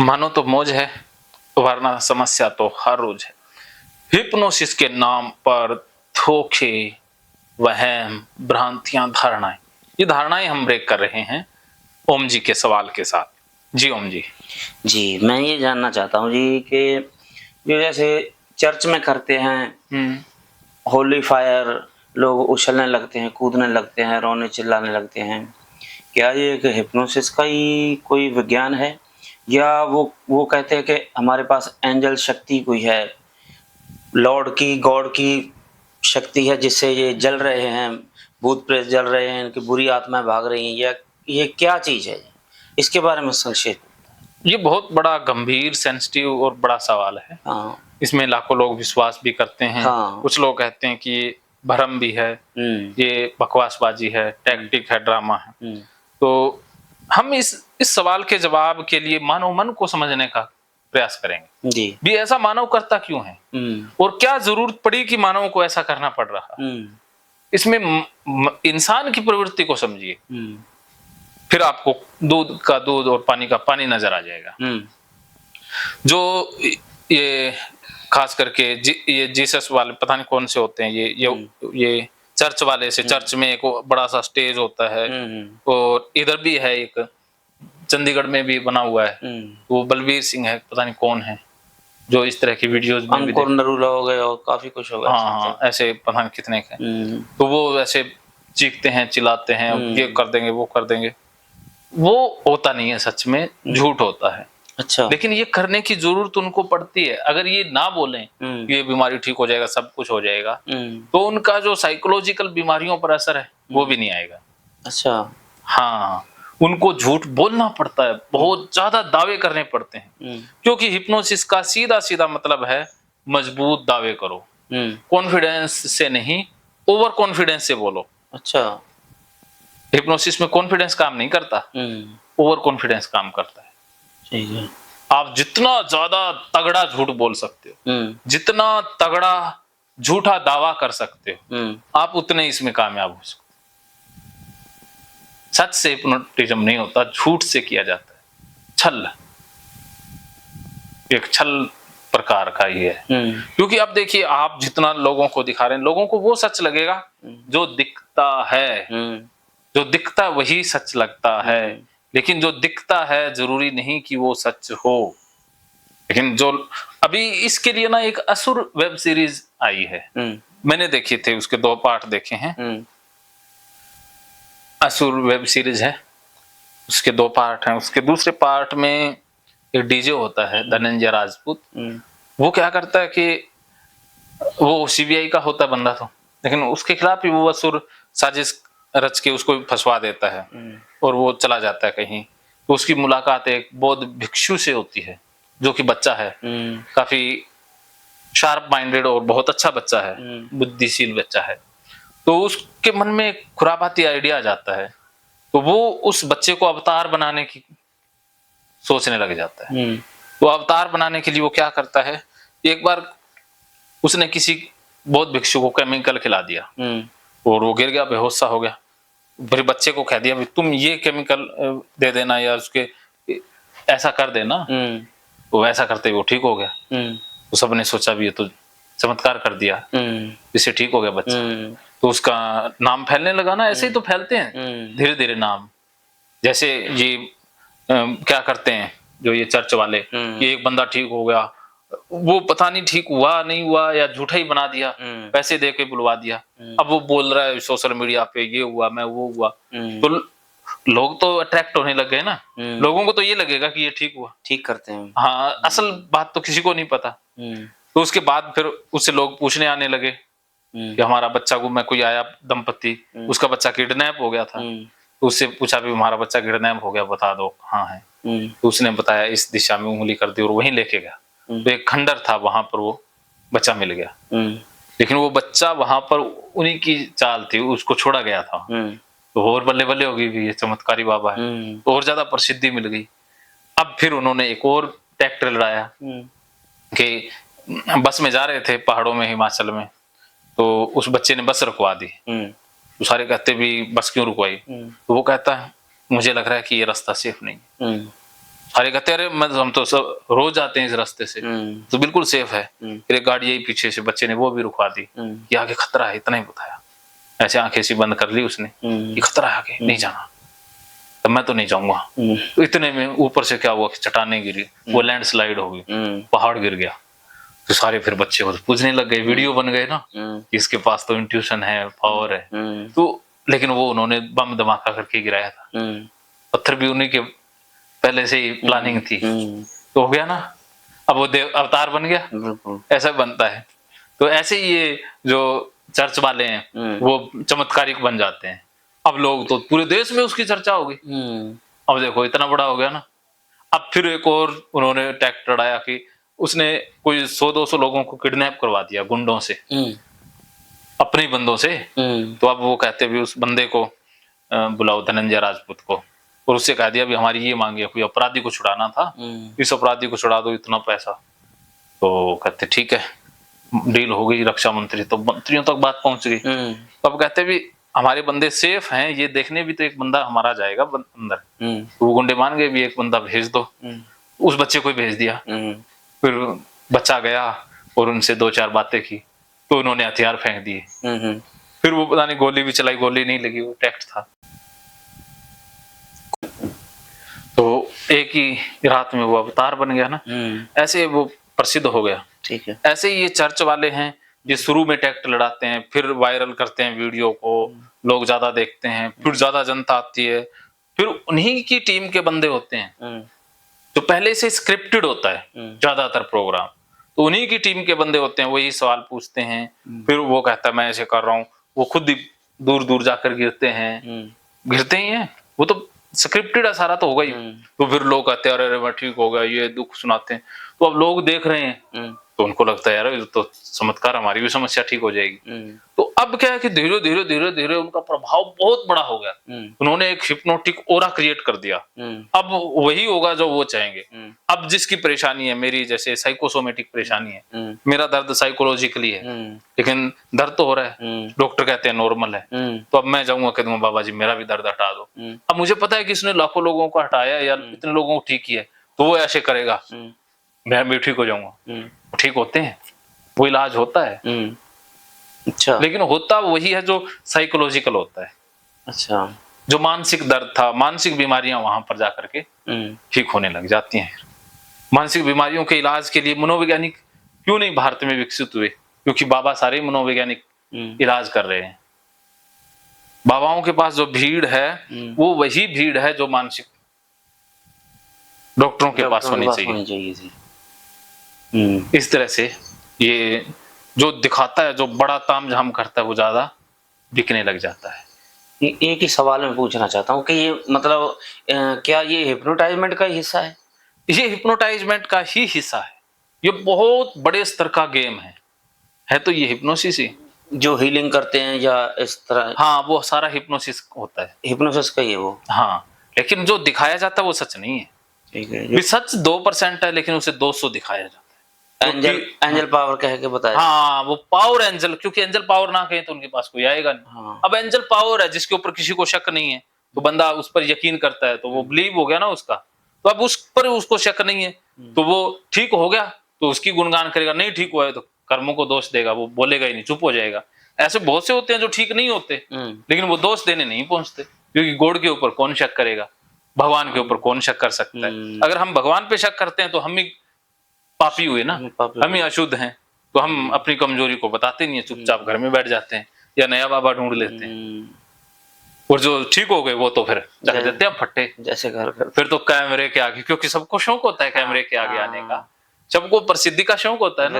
मानो तो मौज है, वरना समस्या तो हर रोज है। हिप्नोसिस के नाम पर धोखे, वहम, भ्रांतियां, धारणाएं, ये धारणाएं हम ब्रेक कर रहे हैं ओम जी के सवाल के साथ। जी ओम जी। जी, मैं ये जानना चाहता हूँ जी कि जो जैसे चर्च में करते हैं, होली फायर, लोग उछलने लगते हैं, कूदने लगते हैं, रोने चिल्लाने लगते हैं। क्या ये एक हिप्नोसिस का ही कोई विज्ञान है? या वो कहते हैं कि हमारे पास एंजल शक्ति कोई है, लॉर्ड की, गॉड की शक्ति है जिससे ये जल रहे हैं, भूत प्रेत जल रहे हैं, इनकी बुरी आत्माएँ भाग रही हैं, या ये क्या चीज़ है? इसके बारे में संक्षेप। ये बहुत बड़ा गंभीर, सेंसिटिव और बड़ा सवाल है। हाँ, इसमें लाखों लोग विश्वास भी करते हैं। हाँ। कुछ लोग कहते हैं कि ये भ्रम भी है, हुँ, ये बकवासबाजी है, टैक्टिक है, ड्रामा है। हुँ, तो हम इस सवाल के जवाब के लिए मानव मन को समझने का प्रयास करेंगे। जी। भी ऐसा मानव करता क्यों है हुँ, और क्या जरूरत पड़ी कि मानव को ऐसा करना पड़ रहा है। हुँ, इसमें इंसान की प्रवृत्ति को समझिए, हुँ, फिर आपको दूध का दूध और पानी का पानी नजर आ जाएगा। हुँ, जो ये खास करके ये जीसस वाले पता नहीं कौन से होते हैं, हुँ, ये चर्च वाले से, चर्च में एक बड़ा सा स्टेज होता है हुँ, हुँ, और इधर भी है एक, चंडीगढ़ में भी बना हुआ है। हुँ। वो बलबीर सिंह है, पता नहीं कौन है, जो इस तरह की वीडियोस में भी अंकुर नरूला हो गए और काफ़ी कुछ हो गया हाँ ऐसे हाँ, चल। ऐसे पता नहीं कितने के। हुँ, तो वो ऐसे चीखते हैं, चिल्लाते हैं, ये हुँ, कर देंगे, वो कर देंगे। वो होता नहीं है, सच में हुँ। झूठ होता है। अच्छा। लेकिन ये करने की जरूरत उनको पड़ती है। अगर ये ना बोलें हुँ, कि ये बीमारी ठीक हो जाएगा, सब कुछ हो जाएगा, हुँ, तो उनका जो साइकोलॉजिकल बीमारियों पर असर है वो हुँ। भी नहीं आएगा। अच्छा। हाँ, उनको झूठ बोलना पड़ता है, हुँ, बहुत ज्यादा दावे करने पड़ते हैं, हुँ, क्योंकि हिप्नोसिस का सीधा सीधा मतलब है मजबूत दावे करो, हुँ। कॉन्फिडेंस से नहीं, ओवर कॉन्फिडेंस से बोलो। अच्छा। हिप्नोसिस में कॉन्फिडेंस काम नहीं करता, हुँ, ओवर कॉन्फिडेंस काम करता है। ठीक है। आप जितना ज्यादा तगड़ा झूठ बोल सकते हो, हुँ, जितना तगड़ा झूठा दावा कर सकते हो, हुँ, आप उतने इसमें कामयाब हो सकते। सच से हिप्नोटिज्म नहीं होता, झूठ से किया जाता है। छल, एक छल प्रकार का ही है। हुँ, क्योंकि अब देखिए, आप जितना लोगों को दिखा रहे हैं, लोगों को वो सच लगेगा हुँ, जो दिखता है। हुँ, जो दिखता वही सच लगता है, हुँ, लेकिन जो दिखता है जरूरी नहीं कि वो सच हो। लेकिन जो अभी इसके लिए ना एक असुर वेब सीरीज आई है, हुँ, मैंने देखी थी, उसके 2 पार्ट देखे हैं। हुँ, असुर वेब सीरीज है, उसके 2 पार्ट हैं। उसके दूसरे पार्ट में एक डीजे होता है, धनंजय राजपूत। हुँ, वो क्या करता है कि वो सीबीआई का होता है बंदा तो, लेकिन उसके खिलाफ ही वो असुर साजिश रच के उसको फंसवा देता है हुँ, और वो चला जाता है कहीं। तो उसकी मुलाकात एक बौद्ध भिक्षु से होती है, जो कि बच्चा है, हुँ, काफी शार्प माइंडेड और बहुत अच्छा बच्चा है, हुँ, बुद्धिशील बच्चा है। तो उसके मन में एक खुरापाती आइडिया आ जाता है, तो वो उस बच्चे को अवतार बनाने की सोचने लग जाता है। हुँ, तो अवतार बनाने के लिए वो क्या करता है, एक बार उसने किसी बौद्ध भिक्षु को केमिकल खिला दिया हुँ, और वो गिर गया, बेहोश सा हो गया। फिर बच्चे को कह दिया तुम ये केमिकल दे देना या उसके ऐसा कर देना, हुँ, तो वैसा करते ही वो ठीक हो गया। हुँ, तो सबने सोचा भी ये तो चमत्कार कर दिया, हुँ, इससे ठीक हो गया बच्चा। हुँ, तो उसका नाम फैलने लगा ना, ऐसे ही तो फैलते हैं हुँ, धीरे धीरे नाम। जैसे ये क्या करते हैं जो ये चर्च वाले, हुँ, कि एक बंदा ठीक हो गया, वो पता नहीं ठीक हुआ नहीं हुआ या झूठा ही बना दिया, हुँ, पैसे दे के बुलवा दिया। हुँ, अब वो बोल रहा है सोशल मीडिया पे, ये हुआ, मैं वो हुआ। हुँ, तो लोग तो अट्रैक्ट होने लग गए ना, हुँ। लोगों को तो ये लगेगा कि ये ठीक हुआ। ठीक करते हैं। हाँ, असल हुँ, बात तो किसी को नहीं पता। हुँ, तो उसके बाद फिर उससे लोग पूछने आने लगे हुँ, कि हमारा बच्चा गुम है, कोई आया दंपति, हुँ, उसका बच्चा किडनैप हो गया था। हुँ, तो उससे पूछा भी हमारा बच्चा किडनैप हो गया, बता दो कहाँ है। हुँ, तो उसने बताया, इस दिशा में उंगली कर दी और वहीं लेके गया। हुँ, तो एक खंडर था, वहां पर वो बच्चा मिल गया। हुँ, लेकिन वो बच्चा वहां पर उन्हीं की चाल थी, उसको छोड़ा गया था। हुँ, तो और बल्ले बल्ले हो गई भी, ये चमत्कारी बाबा है, हुँ, तो और ज्यादा प्रसिद्धि मिल गई। अब फिर उन्होंने एक और ट्रैक्टर लड़ाया हुँ, कि बस में जा रहे थे पहाड़ों में, हिमाचल में, तो उस बच्चे ने बस रुकवा दी। हुँ, तो सारे कहते भी बस क्यों रुकवाई, हुँ, तो वो कहता है मुझे लग रहा है कि ये रास्ता सेफ नहीं है। हुँ, सारे कहते अरे हम तो सब रोज जाते हैं इस रास्ते से, तो बिल्कुल सेफ है। फिर एक गाड़ी यही पीछे से बच्चे ने वो भी रुकवा दी कि आगे खतरा है, इतना ही बताया। ऐसे आंखें सी बंद कर ली उसने कि खतरा है आगे, नहीं जाना। तो मैं तो नहीं जाऊंगा। तो इतने में ऊपर से क्या हुआ कि चट्टानें गिरी, वो लैंडस्लाइड हो गई, पहाड़ गिर गया। तो सारे फिर बच्चे को पूछने लग गए, वीडियो बन गए ना कि इसके पास तो इंट्यूशन है, पावर है। तो लेकिन वो उन्होंने बम धमाका करके गिराया था, पत्थर भी उन्हीं के पहले से ही प्लानिंग थी। तो हो गया ना, अब वो देव अवतार बन गया, ऐसा बनता है। तो ऐसे ही ये जो चर्च वाले हैं वो चमत्कारिक बन जाते हैं। अब लोग तो पूरे देश में उसकी चर्चा होगी। अब देखो इतना बड़ा हो गया ना। अब फिर एक और उन्होंने टैक्ट लड़ाया कि उसने कोई 100-200 लोगों को किडनैप करवा दिया गुंडों से, अपने ही बंदों से। तो अब वो कहते भी उस बंदे को बुलाओ, धनंजय राजपूत को, और उससे कह दिया भी हमारी ये मांगे, कोई अपराधी को छुड़ाना था, इस अपराधी को छुड़ा दो, इतना पैसा। तो कहते ठीक है, डील हो गई। रक्षा मंत्री तो मंत्रियों तक बात पहुंच गई। तो अब कहते भी हमारे बंदे सेफ हैं, ये देखने भी तो एक बंदा हमारा जाएगा अंदर। तो वो गुंडे मान गए भी एक बंदा भेज दो। उस बच्चे को भेज दिया। फिर बच्चा गया और उनसे 2-4 बातें की, तो उन्होंने हथियार फेंक दिए। फिर वो पता नहीं गोली भी चलाई, गोली नहीं लगी, वो टेक्स्ट था। तो एक ही रात में वो अवतार बन गया ना, ऐसे वो प्रसिद्ध हो गया। ठीक है। ऐसे ही ये चर्च वाले हैं, ये शुरू में टैक्ट लड़ाते हैं, फिर वायरल करते हैं वीडियो को, लोग ज्यादा देखते हैं, फिर ज्यादा जनता आती है, फिर उन्हीं की टीम के बंदे होते हैं जो पहले से स्क्रिप्टेड होता है ज्यादातर प्रोग्राम। तो उन्हीं की टीम के बंदे होते हैं, वही सवाल पूछते हैं। फिर वो कहता है मैं ऐसे कर रहा हूँ, वो खुद ही दूर दूर जाकर गिरते हैं, गिरते ही हैं। वो तो स्क्रिप्टेड है सारा, तो होगा ही। तो फिर लोग कहते हैं अरे अरे मैं ठीक हो गया, ये दुख सुनाते हैं। तो अब लोग देख रहे हैं तो उनको लगता है यार ये तो चमत्कार, हमारी भी समस्या ठीक हो जाएगी। तो अब क्या है कि धीरे धीरे धीरे धीरे उनका प्रभाव बहुत बड़ा हो गया। उन्होंने एक हिप्नोटिक ओरा क्रिएट कर दिया। अब वही होगा जो वो चाहेंगे। अब जिसकी परेशानी है, मेरी जैसे साइकोसोमेटिक परेशानी है, मेरा दर्द साइकोलॉजिकली है, लेकिन दर्द तो हो रहा है, डॉक्टर कहते हैं नॉर्मल है। तो अब मैं जाऊंगा कह दूंगा बाबा जी मेरा भी दर्द हटा दो। अब मुझे पता है कि इसने लाखों लोगों को हटाया या इतने लोगों को ठीक किया, तो वो ऐसे करेगा, मैं भी ठीक हो जाऊंगा। ठीक होते हैं, वो इलाज होता है। अच्छा। लेकिन होता वही है जो साइकोलॉजिकल होता है। अच्छा। जो मानसिक दर्द था, मानसिक बीमारियां वहां पर जाकर के ठीक होने लग जाती हैं। मानसिक बीमारियों के इलाज के लिए मनोवैज्ञानिक क्यों नहीं भारत में विकसित हुए? क्योंकि बाबा सारे मनोवैज्ञानिक इलाज कर रहे हैं। बाबाओं के पास जो भीड़ है वो वही भीड़ है जो मानसिक डॉक्टरों के पास होनी चाहिए। इस तरह से ये जो दिखाता है, जो बड़ा तामझाम करता है, वो ज्यादा बिकने लग जाता है। एक ही सवाल मैं पूछना चाहता हूँ कि ये मतलब क्या ये हिप्नोटाइजमेंट का हिस्सा है? ये हिप्नोटाइजमेंट का ही हिस्सा है। ये बहुत बड़े स्तर का गेम है तो ये हिप्नोसिस ही जो हीलिंग करते हैं या इस तरह। हाँ, वो सारा हिप्नोसिस होता है, हिप्नोसिस का ही है वो। हाँ, लेकिन जो दिखाया जाता है वो सच नहीं है। ठीक है। सच 2% है, लेकिन उसे 200 दिखाया जाता है। एंजल पावर कह के बताया। हाँ, वो पावर एंजल, क्योंकि एंजल पावर ना कहे तो उनके पास कोई आएगा नहीं। हाँ। अब एंजल पावर है जिसके ऊपर किसी को शक नहीं है, तो बंदा उस पर यकीन करता है, तो वो बिलीव हो गया ना उसका। तो अब उस पर उसको शक नहीं है, तो वो ठीक हो गया तो उसकी गुणगान करेगा। नहीं ठीक हुआ है तो कर्मों को दोष देगा, वो बोलेगा ही नहीं, चुप हो जाएगा। ऐसे बहुत से होते हैं जो ठीक नहीं होते, लेकिन वो दोष देने नहीं पहुंचते, क्योंकि गॉड के ऊपर कौन शक करेगा, भगवान के ऊपर कौन शक कर सकता है। अगर हम भगवान पे शक करते हैं तो हम ही पापी हुए ना, हम ही अशुद्ध हैं। तो हम अपनी कमजोरी को बताते नहीं है, चुपचाप घर में बैठ जाते हैं या नया बाबा ढूंढ लेते हैं। और जो ठीक हो गए वो तो फिर चल देते हैं फट्टे जैसे घर फिर तो कैमरे के आगे, क्योंकि सबको शौक होता है कैमरे के आगे आने का, सबको प्रसिद्धि का शौक होता है ना।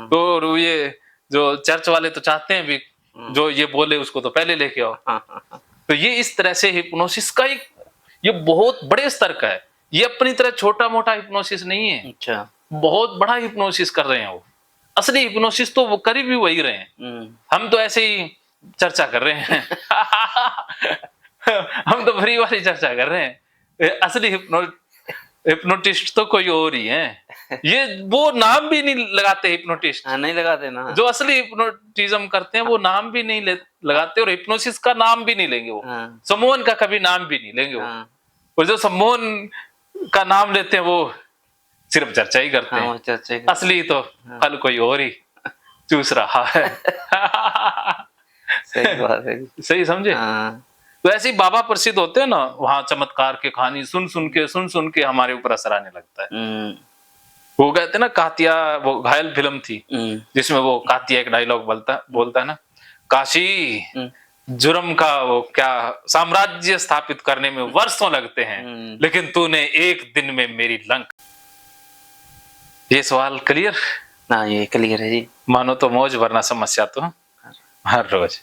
तो ये जो चर्च वाले तो चाहते हैं भी जो ये बोले उसको तो पहले लेके आओ। तो ये इस तरह से हिप्नोसिस का एक ये बहुत बड़े स्तर का है। ये अपनी तरह छोटा मोटा हिप्नोसिस नहीं है। अच्छा। बहुत बड़ा हिप्नोसिस कर रहे हैं वो। असली हिप्नोसिस तो वो कर भी वही रहे हैं। हम तो ऐसे ही चर्चा कर रहे हैं। हम तो भरी वाली चर्चा कर रहे हैं। असली हिप्नोटिस्ट तो कोई और ही है। ये वो नाम भी नहीं लगाते हिप्नोटिस्ट। हाँ, नहीं लगाते ना। जो असली हिप्नोटिज्म करते हैं वो नाम भी नहीं लगाते, और हिप्नोसिस का नाम भी नहीं लेंगे वो। सम्मोहन का कभी नाम भी नहीं लेंगे वो। और जो सम्मोहन का नाम लेते हैं वो सिर्फ चर्चा ही करते हाँ, हैं, वो चर्चा का। असली तो फल कोई और ही चूस रहा है। सही बात है जी। सही समझे? हाँ, तो ऐसे ही बाबा प्रसिद्ध होते हैं ना, वहां चमत्कार के कहानी सुन सुन के हमारे ऊपर असर आने लगता है। हम्म, वो कहते हैं ना, कातिया, वो घायल फिल्म थी हम्म, जिसमें वो कातिया एक डायलॉग बोलता बोलता है ना, काशी हम्म, जुर्म का वो क्या साम्राज्य स्थापित करने में वर्षों लगते हैं, लेकिन तूने एक दिन में मेरी लंक। ये सवाल क्लियर? हाँ, ये क्लियर है जी। मानो तो मौज, वरना समस्या तो हर रोज।